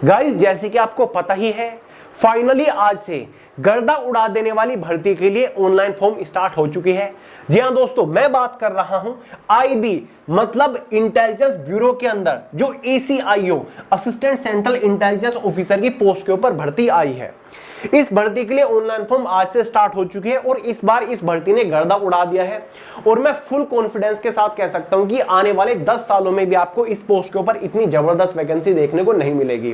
Guys जैसे कि आपको पता ही है, फाइनली आज से गर्दा उड़ा देने वाली भर्ती के लिए ऑनलाइन फॉर्म स्टार्ट हो चुकी है। जी हां दोस्तों, मैं बात कर रहा हूं आईबी मतलब इंटेलिजेंस ब्यूरो के अंदर जो ACIO assistant central intelligence officer की पोस्ट के ऊपर भर्ती आई है। इस भर्ती के लिए ऑनलाइन फॉर्म आज से स्टार्ट हो चुकी है और इस बार इस भर्ती ने गर्दा उड़ा दिया है और मैं फुल कॉन्फिडेंस के साथ कह सकता हूं कि आने वाले 10 सालों में भी आपको इस पोस्ट के ऊपर इतनी जबरदस्त वैकेंसी देखने को नहीं मिलेगी।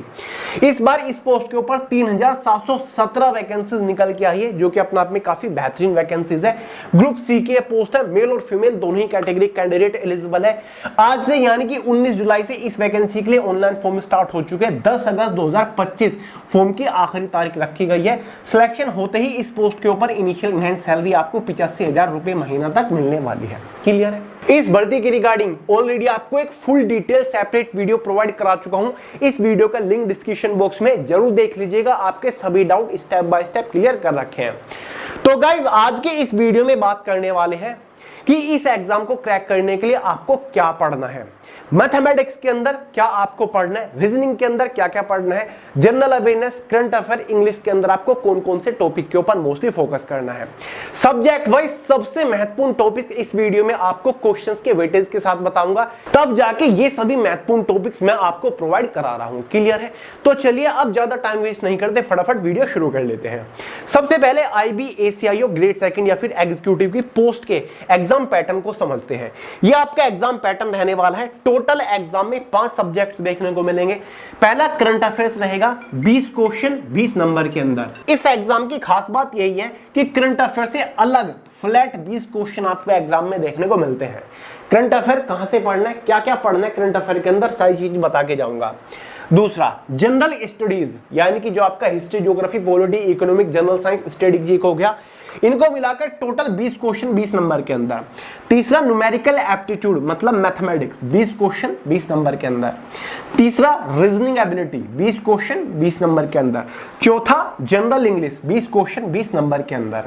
इस बार इस पोस्ट के ऊपर 3717 वैकेंसीज निकल के आई है, जो कि अपने आप में काफी बेहतरीन वैकेंसीज है। ग्रुप सी की पोस्ट है, मेल और फीमेल दोनों ही कैटेगरी कैंडिडेट एलिजिबल है। आज से यानी कि 19 जुलाई से इस वैकेंसी के लिए ऑनलाइन फॉर्म स्टार्ट हो चुके हैं। 10 अगस्त 2025 फॉर्म की आखिरी तारीख रखी गई है। सिलेक्शन होते ही इस पोस्ट के ऊपर इनिशियल इनहैंस सैलरी आपको 85,000 रुपए महीना तक मिलने वाली है। क्लियर है? इस भर्ती की रिगार्डिंग ऑलरेडी आपको एक full detail separate video provide करा चुका हूं। इस वीडियो का लिंक डिस्क्रिप्शन बॉक्स में जरूर देख लीजिएगा। आपके सभी doubt step by step clear कर रखे हैं। तो गाइज आज के इस वीडियो में बात करने वाले हैं कि इस एग्जाम को क्रैक करने के लिए आपको क्या पढ़ना है। मैथमेटिक्स के अंदर क्या आपको पढ़ना है, रीजनिंग के अंदर क्या क्या पढ़ना है, general awareness, current affair, English के अंदर आपको कौन कौन से टॉपिक के ऊपर मोस्टली फोकस करना है। सब्जेक्ट वाइज सबसे महत्वपूर्ण टॉपिक इस वीडियो में आपको क्वेश्चंस के वेटेज के साथ बताऊंगा, तब जाके ये सभी महत्वपूर्ण टॉपिक्स मैं आपको प्रोवाइड करा रहा हूं। क्लियर है? तो चलिए अब ज्यादा टाइम वेस्ट नहीं करते, फटाफट वीडियो शुरू कर लेते हैं। सबसे पहले IB ACIO ग्रेड सेकंड या फिर एग्जीक्यूटिव की पोस्ट के एग्जाम पैटर्न को समझते हैं। ये आपका एग्जाम पैटर्न रहने वाला है। टोटल एग्जाम में 5 सब्जेक्ट्स देखने को मिलेंगे। पहला करंट अफेयर्स रहेगा, 20 क्वेश्चन 20 नंबर के अंदर। इस एग्जाम की खास बात यही है कि करंट अफेयर से अलग फ्लैट 20 क्वेश्चन आपको एग्जाम में देखने को मिलते हैं। करंट अफेयर कहां से पढ़ना है, क्या क्या पढ़ना है करंट अफेयर के अंदर, सारी चीज बता के जाऊंगा। दूसरा जनरल स्टडीज यानी कि जो आपका history, geography, polity, economic, general science, strategy हो गया, इनको मिलाकर टोटल 20 क्वेश्चन 20 नंबर के अंदर। तीसरा न्यूमेरिकल एप्टीट्यूड मतलब मैथमेटिक्स, 20 क्वेश्चन 20 नंबर के अंदर। तीसरा रीजनिंग एबिलिटी, 20 क्वेश्चन 20 नंबर के अंदर। चौथा जनरल इंग्लिश, 20 क्वेश्चन 20 नंबर के अंदर।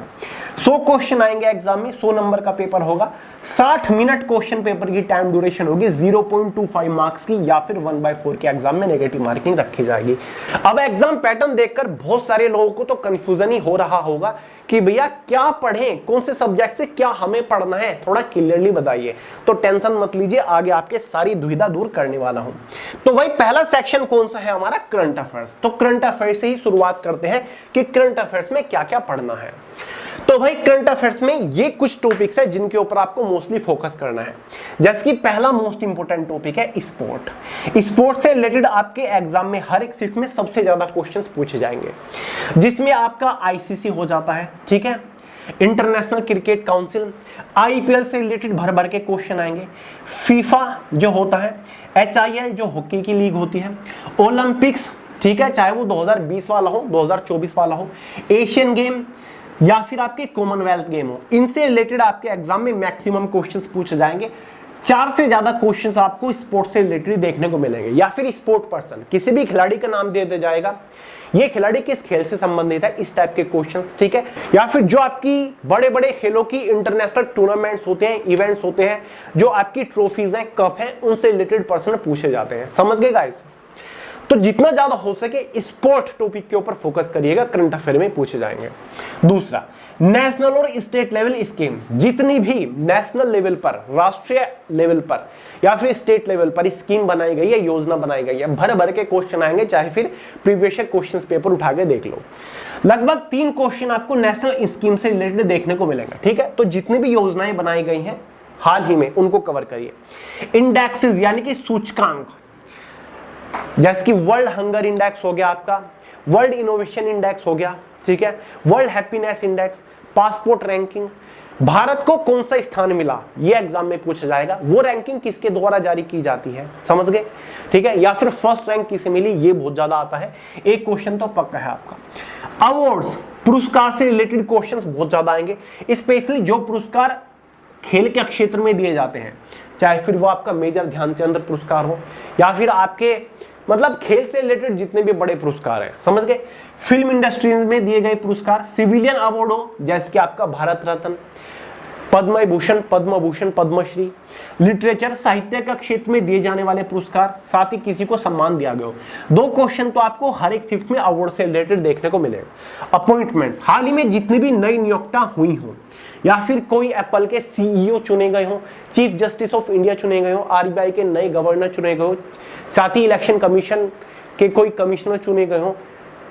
100 क्वेश्चन आएंगे एग्जाम में, 100 नंबर का पेपर होगा। 60 मिनट क्वेश्चन पेपर की टाइम ड्यूरेशन होगी, 0.25 मार्क्स की या फिर 1/4 के एग्जाम में नेगेटिव मार्किंग रखी जाएगी। अब एग्जाम पैटर्न देखकर बहुत सारे लोगों को तो कंफ्यूजन ही हो रहा होगा कि भैया क्या पढ़ें, कौन से सब्जेक्ट से क्या हमें पढ़ना है, थोड़ा क्लियरली बताइए। तो टेंशन मत लीजिए, आगे आपके सारी दुविधा दूर करने वाला हूं। तो भाई पहला सेक्शन कौन सा है हमारा, करंट अफेयर्स। तो करंट अफेयर्स से ही शुरुआत करते हैं कि करंट अफेयर्स में क्या क्या पढ़ना है। तो भाई करंट अफेयर्स में ये कुछ टॉपिक्स है जिनके ऊपर आपको मोस्टली फोकस करना है। जैसे कि पहला मोस्ट इंपोर्टेंट टॉपिक है स्पोर्ट। स्पोर्ट से रिलेटेड आपके एग्जाम में हर एक शिफ्ट में सबसे ज्यादा क्वेश्चंस पूछे जाएंगे, जिसमें आपका ICC हो जाता है, ठीक है, इंटरनेशनल क्रिकेट काउंसिल, IPL से रिलेटेड भर भर के क्वेश्चन आएंगे। फीफा जो होता है, HIL जो हॉकी की लीग होती है, ओलंपिक्स, ठीक है, चाहे वो 2020 वाला हो, 2024 वाला हो, एशियन गेम या फिर आपके कॉमनवेल्थ गेम हो, इनसे रिलेटेड आपके एग्जाम में मैक्सिमम क्वेश्चंस पूछे जाएंगे। 4 से ज्यादा क्वेश्चंस आपको स्पोर्ट्स से रिलेटेड देखने को मिलेंगे, या फिर स्पोर्ट पर्सन, किसी भी खिलाड़ी का नाम दे दिया जाएगा, ये खिलाड़ी किस खेल से संबंधित है, इस टाइप के क्वेश्चन, ठीक है। या फिर जो आपकी बड़े बड़े खेलों की इंटरनेशनल टूर्नामेंट्स होते हैं, इवेंट्स होते हैं, जो आपकी ट्रॉफीज हैं, कप हैं, उनसे रिलेटेड पर्सन पूछे जाते हैं। समझ गए गाइस? तो जितना ज्यादा हो सके स्पोर्ट टॉपिक के ऊपर फोकस करिएगा, करंट अफेयर में पूछे जाएंगे। दूसरा नेशनल और स्टेट लेवल स्कीम, जितनी भी नेशनल लेवल पर, राष्ट्रीय लेवल पर या फिर स्टेट लेवल पर स्कीम बनाई गई है, योजना बनाई गई है, भर भर के क्वेश्चन आएंगे, चाहे फिर प्रीवियस क्वेश्चन पेपर उठा के देख लो। लगभग 3 क्वेश्चन आपको नेशनल स्कीम से रिलेटेड देखने को मिलेगा, ठीक है। तो जितनी भी योजनाएं बनाई गई हैं हाल ही में, उनको कवर करिए। इंडेक्सेस यानी कि सूचकांक, जैसे कि वर्ल्ड हंगर इंडेक्स हो गया आपका, वर्ल्ड इनोवेशन इंडेक्स हो गया, ठीक है, world happiness index, passport ranking, Bharat को कौन सा स्थान मिला, ये एग्जाम में पूछा जाएगा। वो रैंकिंग किसके द्वारा जारी की जाती है, समझ गए, ठीक है, या फिर फर्स्ट रैंक किसे मिली, ये बहुत ज्यादा आता है। एक क्वेश्चन तो पक्का है आपका। अवार्ड्स, पुरस्कार से रिलेटेड क्वेश्चंस बहुत ज्यादा आएंगे, स्पेशली जो पुरस्कार खेल के क्षेत्र में दिए जाते हैं, चाहे फिर वो आपका मेजर ध्यानचंद पुरस्कार हो या फिर आपके मतलब खेल से रिलेटेड जितने भी बड़े पुरस्कार हैं, समझ गए। फिल्म इंडस्ट्री में दिए गए पुरस्कार, सिविलियन अवार्ड हो जैसे कि आपका भारत रत्न, पद्म भूषण, पद्म भूषण, पद्मश्री। लिटरेचर, साहित्य का क्षेत्र में दिए जाने वाले पुरस्कार, साथ ही किसी को सम्मान दिया गया हो। 2 क्वेश्चन तो आपको हर एक शिफ्ट में अवार्ड से रिलेटेड देखने को मिलेगा। अपॉइंटमेंट्स, हाल ही में जितनी भी नई नियोक्ता हुई हो या फिर कोई एप्पल के सीईओ चुने गए हो, चीफ जस्टिस ऑफ इंडिया चुने गए हो, आरबीआई के नए गवर्नर चुने गए हो, साथ ही इलेक्शन कमीशन के कोई कमिश्नर चुने गए हो,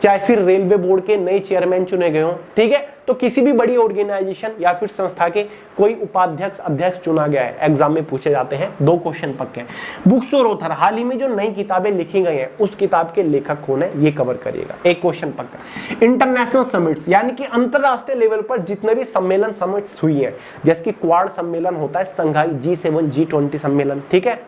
चाहे फिर रेलवे बोर्ड के नए चेयरमैन चुने गए हो, ठीक है, तो किसी भी बड़ी ऑर्गेनाइजेशन या फिर संस्था के कोई उपाध्यक्ष अध्यक्ष चुना गया है, एग्जाम में पूछे जाते हैं। 2 क्वेश्चन पक्के हैं। बुक्स और ऑथर, हाल ही में जो नई किताबें लिखी गई हैं उस किताब के लेखक कौन है, ये कवर करिएगा। 1 क्वेश्चन पक्का। इंटरनेशनल समिट्स, यानी कि अंतरराष्ट्रीय लेवल पर जितने भी सम्मेलन समिट्स हुई है, जैसे कि क्वाड सम्मेलन होता है, संघाई, G7, G20 सम्मेलन, ठीक है,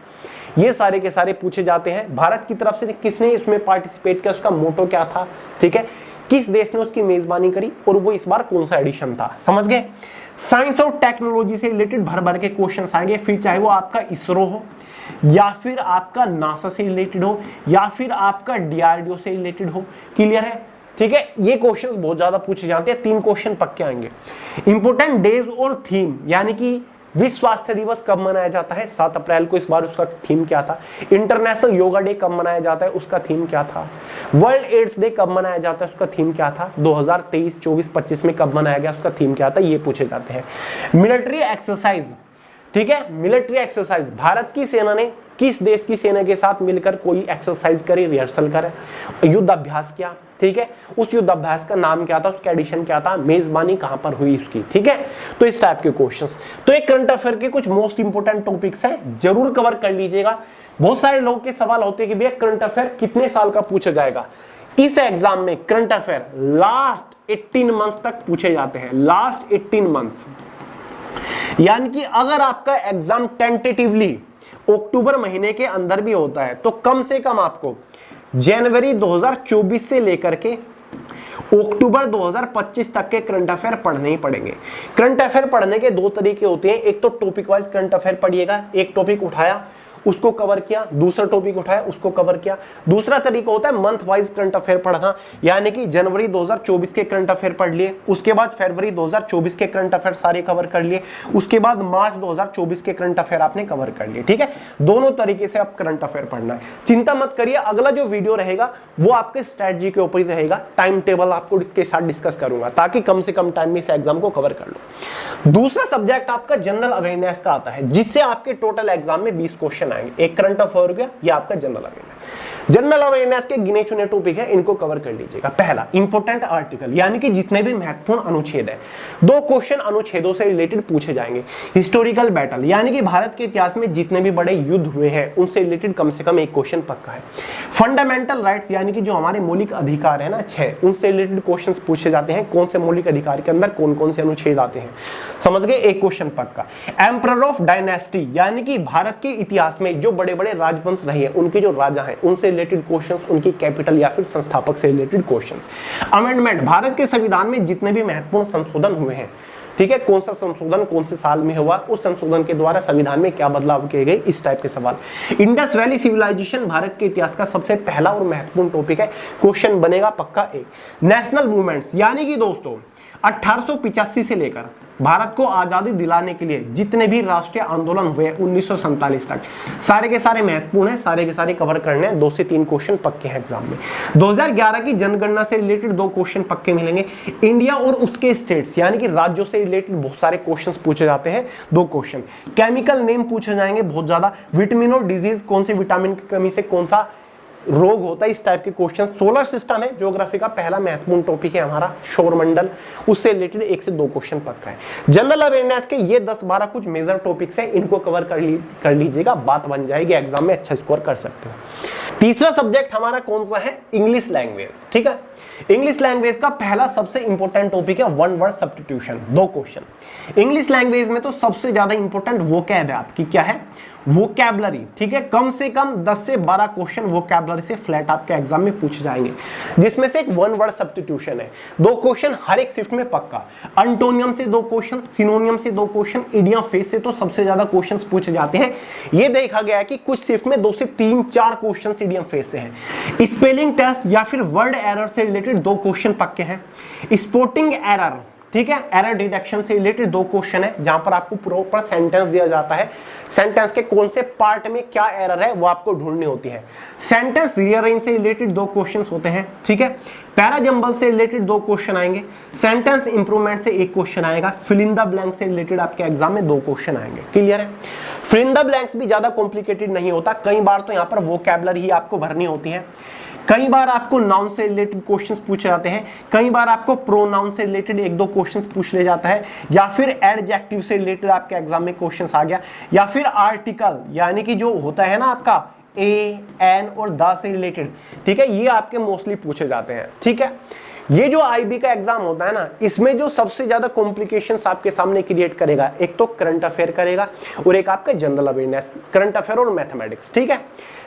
ये सारे के सारे पूछे जाते हैं। भारत की तरफ से किसने इसमें पार्टिसिपेट किया, उसका मोटो क्या था, ठीक है, किस देश ने उसकी मेजबानी करी और वो इस बार कौन सा एडिशन था, समझ गए। साइंस और टेक्नोलॉजी से रिलेटेड भर भर के क्वेश्चंस आएंगे, फिर चाहे वो आपका इसरो हो या फिर आपका नासा से रिलेटेड हो या फिर आपका DRDO से रिलेटेड हो। क्लियर है, ठीक है, ये क्वेश्चंस बहुत ज्यादा पूछे जाते हैं। 3 क्वेश्चन पक्के आएंगे। इंपोर्टेंट डेज और थीम, यानी कि विश्व स्वास्थ्य दिवस कब मनाया जाता है, 7 अप्रैल को, इस बार उसका थीम क्या था। इंटरनेशनल योगा डे कब मनाया जाता है, उसका थीम क्या था। वर्ल्ड एड्स डे कब मनाया जाता है, उसका थीम क्या था। 2023, 24, 25 में कब मनाया गया, उसका थीम क्या था, ये पूछे जाते हैं। मिलिट्री एक्सरसाइज, ठीक है, मिलिट्री एक्सरसाइज, भारत की सेना ने किस देश की सेना के साथ मिलकर कोई एक्सरसाइज करी, रिहर्सल करे, युद्ध अभ्यास किया, ठीक है, उस युद्ध अभ्यास का नाम क्या था, उसका एडिशन क्या था, मेजबानी कहां पर हुई उसकी, ठीक है। तो इस टाइप के क्वेश्चंस, तो एक करंट अफेयर के कुछ मोस्ट इंपोर्टेंट टॉपिक्स हैं, जरूर कवर कर लीजिएगा। बहुत सारे लोगों के सवाल होते हैं कि भैया करंट अफेयर कितने साल का पूछा जाएगा। इस एग्जाम में करंट अफेयर लास्ट 18 मंथ्स तक पूछे जाते हैं, लास्ट 18 मंथ्स, यानी कि अगर आपका एग्जाम टेंटेटिवली अक्टूबर महीने के अंदर भी होता है तो कम से कम आपको जनवरी 2024 से लेकर के अक्टूबर 2025 तक के करंट अफेयर पढ़ने ही पड़ेंगे। करंट अफेयर पढ़ने के 2 तरीके होते हैं, एक तो टॉपिक वाइज करंट अफेयर पढ़िएगा, एक टॉपिक उठाया उसको कवर किया, दूसरा टॉपिक उठाया उसको कवर किया। दूसरा तरीका होता है मंथ वाइज करंट अफेयर पढ़ना, यानी कि जनवरी 2024 के करंट अफेयर पढ़ लिए, उसके बाद फरवरी 2024 के करंट अफेयर सारे कवर कर लिए, उसके बाद मार्च 2024 के करंट अफेयर आपने कवर कर लिए, ठीक है। दोनों तरीके से आप करंट अफेयर पढ़ना है, चिंता मत करिए। अगला जो वीडियो रहेगा वो आपके स्ट्रेटजी के ऊपर ही रहेगा, टाइम टेबल आपको के साथ डिस्कस करूंगा ताकि कम से कम टाइम में इस एग्जाम को कवर कर लो। दूसरा सब्जेक्ट आपका जनरल अवेयरनेस का आता है, जिससे आपके टोटल एग्जाम में 20 क्वेश्चन आएंगे। एक करंट अफेयर हो गया, ये आपका जनरल अवेयरनेस। जनरल अवेयरनेस के गिने चुने टॉपिक है, इनको कवर कर लीजिएगा। पहला इंपोर्टेंट आर्टिकल, यानी कि जितने भी महत्वपूर्ण अनुच्छेद है, 2 क्वेश्चन अनुच्छेदों से रिलेटेड पूछे जाएंगे। हिस्टोरिकल बैटल, यानी कि भारत के इतिहास में जितने भी बड़े युद्ध हुए हैं उनसे रिलेटेड कम से कम 1 क्वेश्चन पक्का है। फंडामेंटल राइट्स, यानी कि जो हमारे मौलिक अधिकार है ना 6, उनसे रिलेटेड क्वेश्चन पूछे जाते हैं। कौन से मौलिक अधिकार के अंदर कौन कौन से अनुच्छेद आते हैं, समझ गए, 1 क्वेश्चन पक्का। एम्परर ऑफ डायनेस्टी, यानी कि भारत के इतिहास में जो बड़े बड़े राजवंश रहे हैं उनके जो राजा हैं उनसे रिलेटेड क्वेश्चंस, उनकी कैपिटल या फिर संस्थापक से रिलेटेड क्वेश्चंस। अमेंडमेंट, भारत के संविधान में जितने भी महत्वपूर्ण संशोधन हुए हैं, ठीक है, कौन सा संशोधन कौन से साल में हुआ, उस संशोधन के द्वारा संविधान में क्या बदलाव किए गए, इस टाइप के सवाल। इंडस वैली सिविलाइजेशन भारत के इतिहास का सबसे पहला और महत्वपूर्ण टॉपिक है, क्वेश्चन बनेगा पक्का 1। नेशनल मूवमेंट्स, यानी कि दोस्तों 1885 से लेकर भारत को आजादी दिलाने के लिए जितने भी राष्ट्रीय आंदोलन हुए 1947 तक, सारे के सारे महत्वपूर्ण है, सारे के सारे कवर करने हैं। 2 से 3 क्वेश्चन पक्के हैं एग्जाम में। 2011 की जनगणना से रिलेटेड 2 क्वेश्चन पक्के मिलेंगे। इंडिया और उसके स्टेट्स, यानी कि राज्यों से रिलेटेड बहुत सारे क्वेश्चंस पूछे जाते हैं, 2 क्वेश्चन। केमिकल नेम पूछे जाएंगे बहुत ज्यादा। विटामिन और डिजीज, कौन से विटामिन की कमी से कौन सा रोग होता है, इस टाइप के क्वेश्चन। सोलर सिस्टम है, ज्योग्राफी का पहला महत्वपूर्ण टॉपिक है हमारा, सौरमंडल, उससे रिलेटेड 1 से 2 क्वेश्चन पक्का है। जनरल अवेयरनेस के ये 10-12 कुछ मेजर टॉपिक्स हैं, इनको कवर कर लीजिएगा, बात बन जाएगी, एग्जाम में अच्छा स्कोर कर सकते हो। तीसरा सब्जेक्ट हमारा कौन सा है, इंग्लिश लैंग्वेज, ठीक है। इंग्लिश लैंग्वेज का पहला सबसे इंपॉर्टेंट टॉपिक है one word substitution, 2 question. English language में तो सबसे ज्यादा इंपॉर्टेंट वोकैब है आपकी, क्या है, वोकैबुलरी, ठीक है। कम से कम 10 से 12 क्वेश्चन वोकैबुलरी से फ्लैट आपके एग्जाम में पूछे जाएंगे, जिसमें से एक वन वर्ड सब्स्टिट्यूशन है। 2 क्वेश्चन हर एक शिफ्ट में पक्का। अंटोनियम से 2 क्वेश्चन, सिनोनियम से 2 क्वेश्चन, इडियम फेस से तो सबसे ज्यादा क्वेश्चंस पूछे जाते हैं। ये देखा गया है कि कुछ शिफ्ट में 2 से 3-4 क्वेश्चन इडियम फेस से हैं। स्पेलिंग टेस्ट या फिर वर्ड एरर से रिलेटेड 2 क्वेश्चन पक्के हैं। स्पोर्टिंग एरर, ठीक है। एरर डिटेक्शन से रिलेटेड 2 क्वेश्चन है जहां पर आपको प्रॉपर सेंटेंस दिया जाता है, सेंटेंस के कौन से पार्ट में क्या एरर है वो आपको ढूंढनी होती है। सेंटेंस रीअरेंज से रिलेटेड 2 क्वेश्चन होते हैं, ठीक है। पैरा जंबल से रिलेटेड 2 क्वेश्चन आएंगे, सेंटेंस इंप्रूवमेंट से 1 क्वेश्चन आएगा, फिल इन द ब्लैंक से रिलेटेड आपके एग्जाम में 2 क्वेश्चन आएंगे। क्लियर है। फिल इन द ब्लैंक्स भी ज्यादा कॉम्प्लिकेटेड नहीं होता, कई बार तो यहाँ पर वोकैबुलरी ही आपको भरनी होती है, कई बार आपको नाउन से रिलेटेड क्वेश्चंस पूछे जाते हैं, कई बार आपको प्रोनाउन से रिलेटेड 1-2 क्वेश्चंस पूछ ले जाता है, या फिर एडजेक्टिव से रिलेटेड आपके एग्जाम में क्वेश्चंस आ गया, या फिर आर्टिकल यानी कि जो होता है ना आपका ए, एन और द से रिलेटेड, ठीक है, ये आपके मोस्टली पूछे जाते हैं, ठीक है। ये जो आईबी का एग्जाम होता है ना, इसमें जो सबसे ज्यादा कॉम्प्लिकेशंस आपके सामने क्रिएट करेगा, एक तो करंट अफेयर करेगा और एक आपका जनरल अवेयरनेस, करंट अफेयर और मैथमेटिक्स, ठीक है।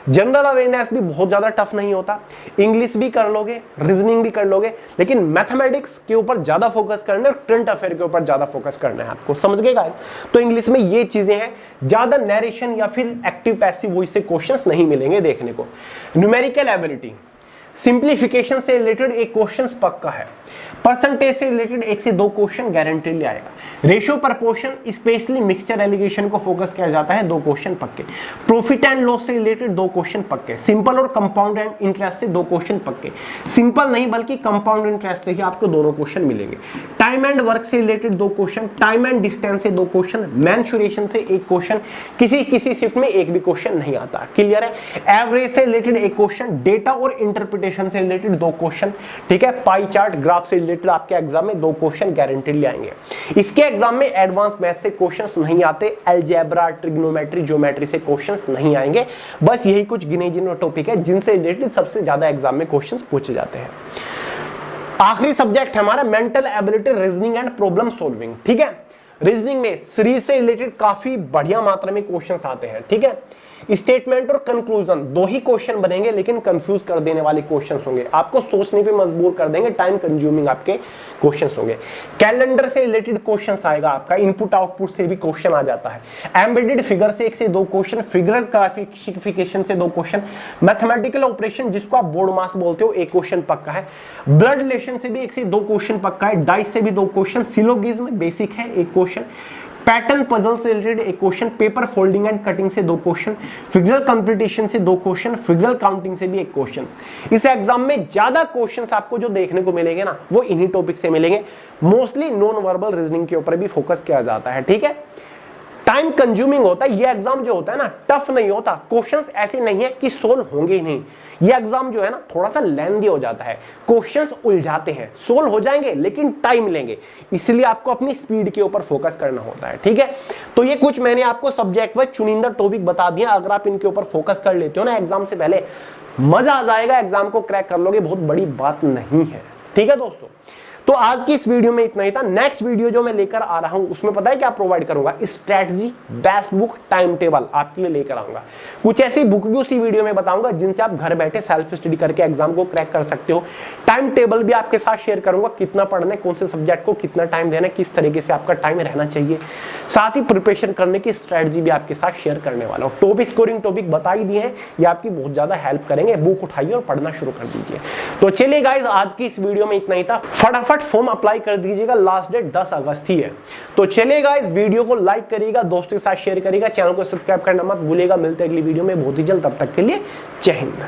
जनरल अवेयरनेस भी बहुत ज्यादा टफ नहीं होता, इंग्लिश भी कर लोगे, रीजनिंग भी कर लोगे, लेकिन मैथमेटिक्स के ऊपर ज्यादा फोकस करना है, करंट अफेयर के ऊपर ज्यादा फोकस करना है आपको, समझ गए गाइस। तो इंग्लिश में ये चीजें हैं, ज्यादा नरेशन या फिर एक्टिव पैसिव वॉइस से क्वेश्चंस नहीं मिलेंगे देखने को। न्यूमेरिकल एबिलिटी, सिंप्लीफिकेशन से रिलेटेड 1 क्वेश्चन पक्का है, परसेंटेज से रिलेटेड 1 से 2 क्वेश्चन गारंटीली आएगा, ratio proportion specially mixture allegation को फोकस किया जाता है, 2 क्वेश्चन पक्के, प्रॉफिट एंड लॉस से रिलेटेड 2 क्वेश्चन पक्के, सिंपल और कंपाउंड एंड इंटरेस्ट से 2 क्वेश्चन पक्के, सिंपल नहीं बल्कि कंपाउंड इंटरेस्ट से ही आपको दोनों क्वेश्चन मिलेंगे, टाइम एंड वर्क से related 2 question, time and distance से 2 क्वेश्चन, मेंसुरेशन से 1 क्वेश्चन, किसी शिफ्ट में 1 भी क्वेश्चन नहीं आता। क्लियर है। एवरेज से रिलेटेड 1 क्वेश्चन, डेटा और इंटरप्रिटेशन से रिलेटेड 2 क्वेश्चन, ठीक है। पाई चार्ट ग्राफ से रिलेटेड आपके एग्जाम में 2 क्वेश्चन गारंटीली आएंगे। इसके एग्जाम में एडवांस मैथ से क्वेश्चंस नहीं आते, अलजेब्रा, ट्रिग्नोमेट्री, ज्योमेट्री से क्वेश्चंस नहीं आएंगे। बस यही कुछ गिने चुने टॉपिक है जिनसे रिलेटेड सबसे ज्यादा एग्जाम में क्वेश्चंस पूछे जाते हैं। आखिरी सब्जेक्ट है हमारा mental ability, reasoning and problem solving, ठीक है। रीजनिंग में सीरीज से रिलेटेड काफी बढ़िया मात्रा में क्वेश्चंस आते हैं, ठीक है। स्टेटमेंट और कंक्लूजन 2 ही क्वेश्चन बनेंगे, लेकिन कंफ्यूज कर देने वाले क्वेश्चंस होंगे, आपको सोचने पे मजबूर कर देंगे, टाइम कंज्यूमिंग आपके क्वेश्चंस होंगे। कैलेंडर से रिलेटेड क्वेश्चंस आएगा आपका, इनपुट आउटपुट से भी क्वेश्चन आ जाता है। एम्बेडेड फिगर से 1 से 2 क्वेश्चन, फिगर क्लासिफिकेशन से 2 क्वेश्चन, मैथमेटिकल ऑपरेशन जिसको आप बोर्ड मास बोलते हो 1 क्वेश्चन पक्का है, ब्लड रिलेशन से भी 1 से 2 क्वेश्चन पक्का है, डाइस से भी 2 क्वेश्चन, सिलोगिज्म बेसिक है 1 क्वेश्चन, पैटर्न पजल से related 1 question, paper folding and cutting से 2 क्वेश्चन, फिगरल कंप्यूटेशन से 2 क्वेश्चन, फिगरल काउंटिंग से भी 1 क्वेश्चन। इस एग्जाम में ज्यादा क्वेश्चंस आपको जो देखने को मिलेंगे ना, वो इन्हीं टॉपिक से मिलेंगे, मोस्टली नॉन वर्बल रीजनिंग के ऊपर भी फोकस किया जाता है, ठीक है। टाइम कंज्यूमिंग होता है ये एग्जाम जो होता है ना, टफ नहीं होता, क्वेश्चंस ऐसे नहीं है कि सोल्व होंगे ही नहीं, ये एग्जाम जो है ना थोड़ा सा लेंथी हो जाता है, क्वेश्चंस उलझाते हैं, सोल्व हो जाएंगे लेकिन टाइम लेंगे, इसलिए आपको अपनी स्पीड के ऊपर फोकस करना होता है, ठीक है। तो ये कुछ मैंने आपको सब्जेक्ट वाइज चुनिंदा टॉपिक बता दिया, अगर आप इनके ऊपर फोकस कर लेते हो ना एग्जाम से पहले, मजा आ जाएगा, एग्जाम को क्रैक कर लोगे, बहुत बड़ी बात नहीं है, ठीक है दोस्तों। तो आज की इस वीडियो में इतना ही था। नेक्स्ट वीडियो जो मैं लेकर आ रहा हूं उसमें पता है क्या प्रोवाइड करूंगा, strategy, best book, time table आपके लिए लेकर आऊंगा। कुछ ऐसी बुक भी उसी वीडियो में बताऊंगा जिनसे आप घर बैठे सेल्फ स्टडी करके एग्जाम को क्रैक कर सकते हो। टाइम टेबल भी आपके साथ शेयर करूंगा, कितना पढ़ना है, कौन से सब्जेक्ट को कितना टाइम देना है, किस तरीके से आपका टाइम रहना चाहिए, साथ ही प्रिपरेशन करने की स्ट्रेटजी भी आपके साथ शेयर करने वाला हूं। टॉपिक स्कोरिंग टॉपिक बता ही दिए हैं, ये आपकी बहुत ज्यादा हेल्प करेंगे। बुक उठाइए और पढ़ना शुरू कर दीजिए। तो चलिए गाइस, आज की इस वीडियो में इतना ही था। फटाफट फॉर्म अप्लाई कर दीजिएगा, लास्ट डेट 10 अगस्त ही है। तो चलेगा, इस वीडियो को लाइक करिएगा, दोस्तों के साथ शेयर करिएगा, चैनल को सब्सक्राइब करना मत भूलिएगा। मिलते हैं अगली वीडियो में बहुत ही जल्द, तब तक के लिए जय हिंद।